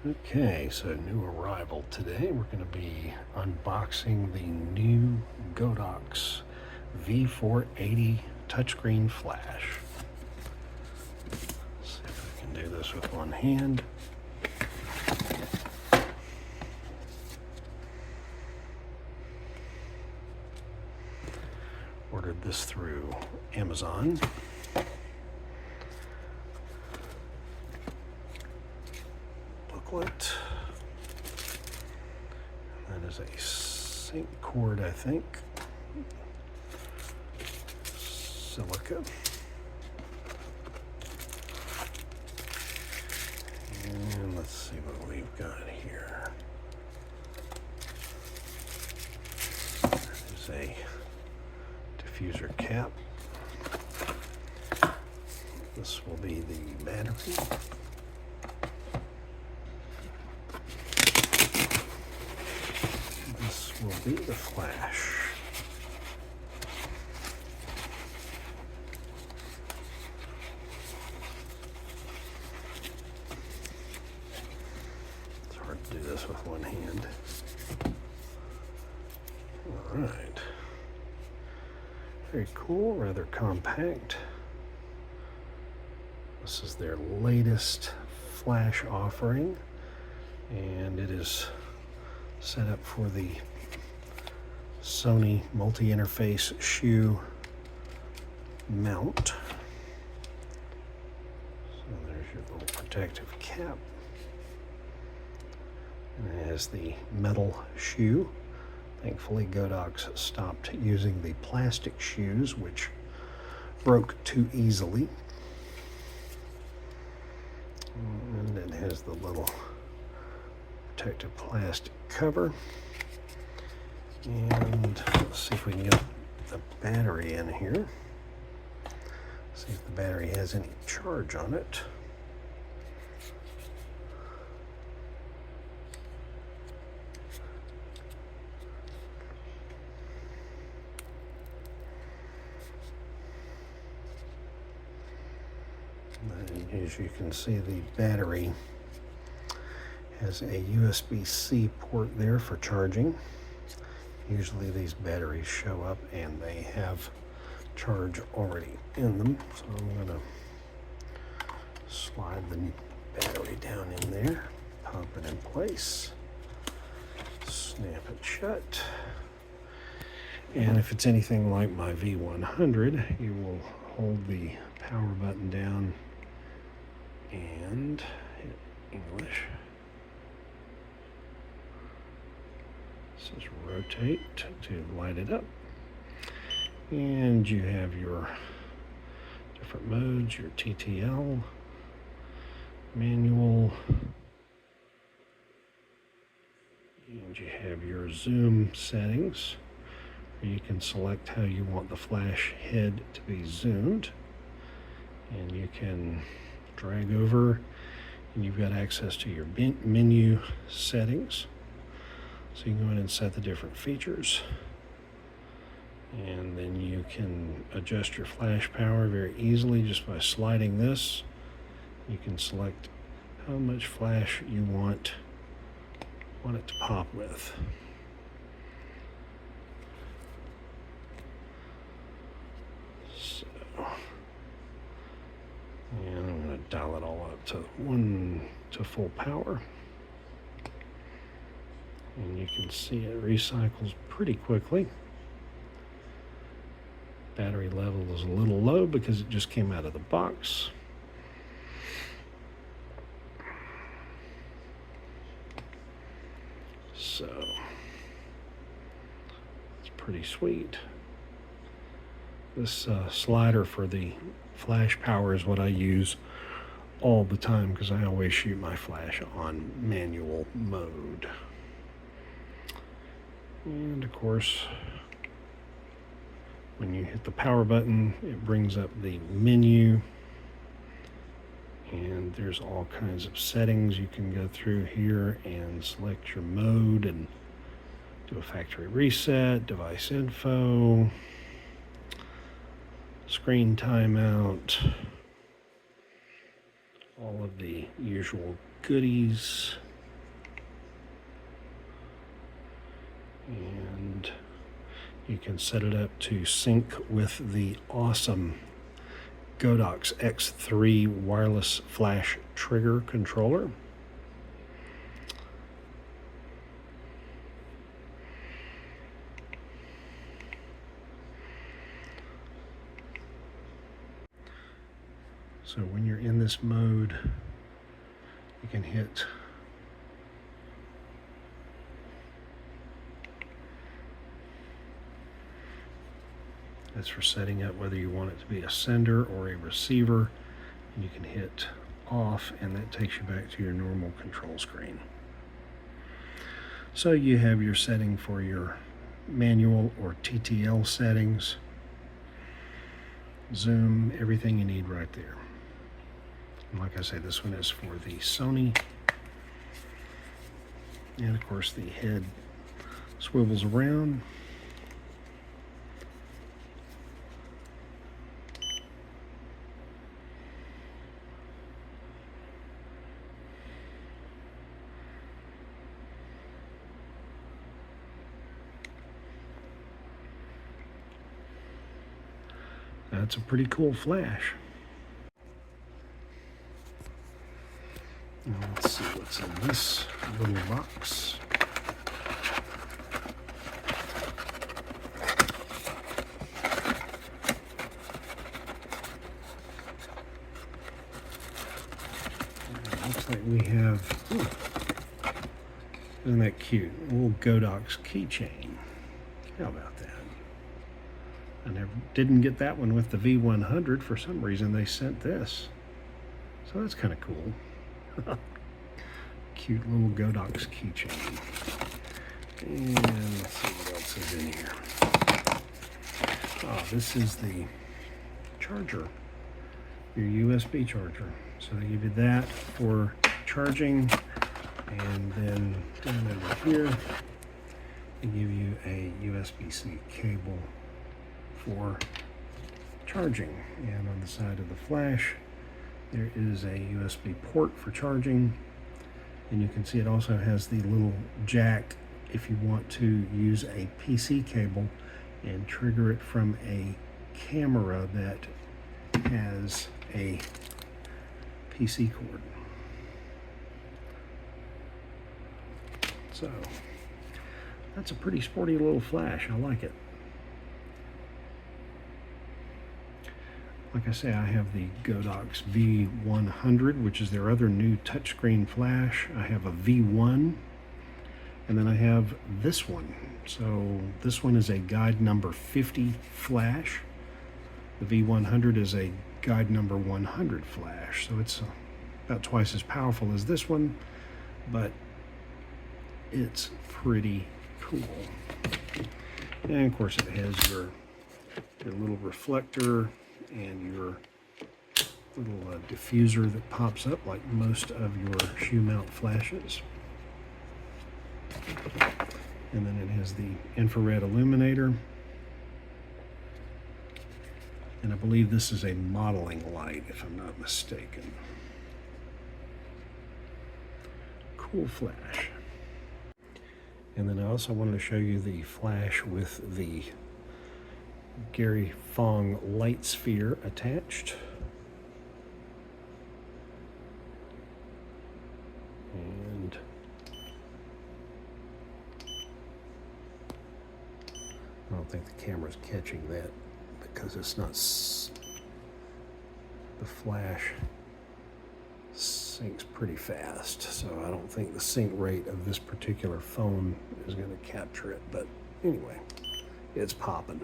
Okay, so new arrival today. We're going to be unboxing the new Godox V480 touchscreen flash. Let's see if I can do this with one hand. Ordered this through Amazon. Booklet. That is a sync cord, I think. Silica. And let's see what we've got here. There's a diffuser cap. This will be the battery. This will be the flash. It's hard to do this with one hand. All right. Very cool, rather compact. This is their latest flash offering, and it is set up for the Sony multi-interface shoe mount. So there's your little protective cap. And it has the metal shoe. Thankfully, Godox stopped using the plastic shoes, which broke too easily. And it has the little protective plastic cover. And let's see if we can get the battery in here. See if the battery has any charge on it. And as you can see, the battery has a USB-C port there for charging. Usually these batteries show up and they have charge already in them. So I'm going to slide the battery down in there, pop it in place, snap it shut. And if it's anything like my V100, you will hold the power button down and hit English. Says rotate to light it up, and you have your different modes, your TTL, manual, and you have your zoom settings where you can select how you want the flash head to be zoomed, and you can drag over and you've got access to your menu settings. So you can go in and set the different features, and then you can adjust your flash power very easily just by sliding this. You can select how much flash you want it to pop with. So, and I'm going to dial it all up to full power. And you can see it recycles pretty quickly. Battery level is a little low because it just came out of the box. So it's pretty sweet. This slider for the flash power is what I use all the time because I always shoot my flash on manual mode. And of course, when you hit the power button, it brings up the menu, and there's all kinds of settings you can go through here and select your mode and do a factory reset, device info, screen timeout, all of the usual goodies. And you can set it up to sync with the awesome Godox X3 wireless flash trigger controller. So when you're in this mode, you can hit that's for setting up whether you want it to be a sender or a receiver. And you can hit off, and that takes you back to your normal control screen. So you have your setting for your manual or TTL settings, zoom, everything you need right there. And like I say, this one is for the Sony. And of course the head swivels around. That's a pretty cool flash. Now let's see what's in this little box. Looks like we have, isn't that cute? A little Godox keychain. How about that? I didn't get that one with the V100. For some reason they sent this. So that's kind of cool. Cute little Godox keychain. And let's see what else is in here. Oh, this is the charger, your USB charger. So they give you that for charging, and then down over here they give you a USB-C cable for charging. And on the side of the flash there is a USB port for charging, and you can see it also has the little jack if you want to use a PC cable and trigger it from a camera that has a PC cord. So that's a pretty sporty little flash. I like it. Like I say, I have the Godox V100, which is their other new touchscreen flash. I have a V1, and then I have this one. So this one is a guide number 50 flash. The V100 is a guide number 100 flash. So it's about twice as powerful as this one, but it's pretty cool. And of course it has your little reflector and your little diffuser that pops up like most of your shoe mount flashes. And then it has the infrared illuminator. And I believe this is a modeling light, if I'm not mistaken. Cool flash. And then I also wanted to show you the flash with the Gary Fong light sphere attached. And I don't think the camera's catching that because it's not, the flash syncs pretty fast, so I don't think the sync rate of this particular phone is going to capture it, but anyway, it's popping.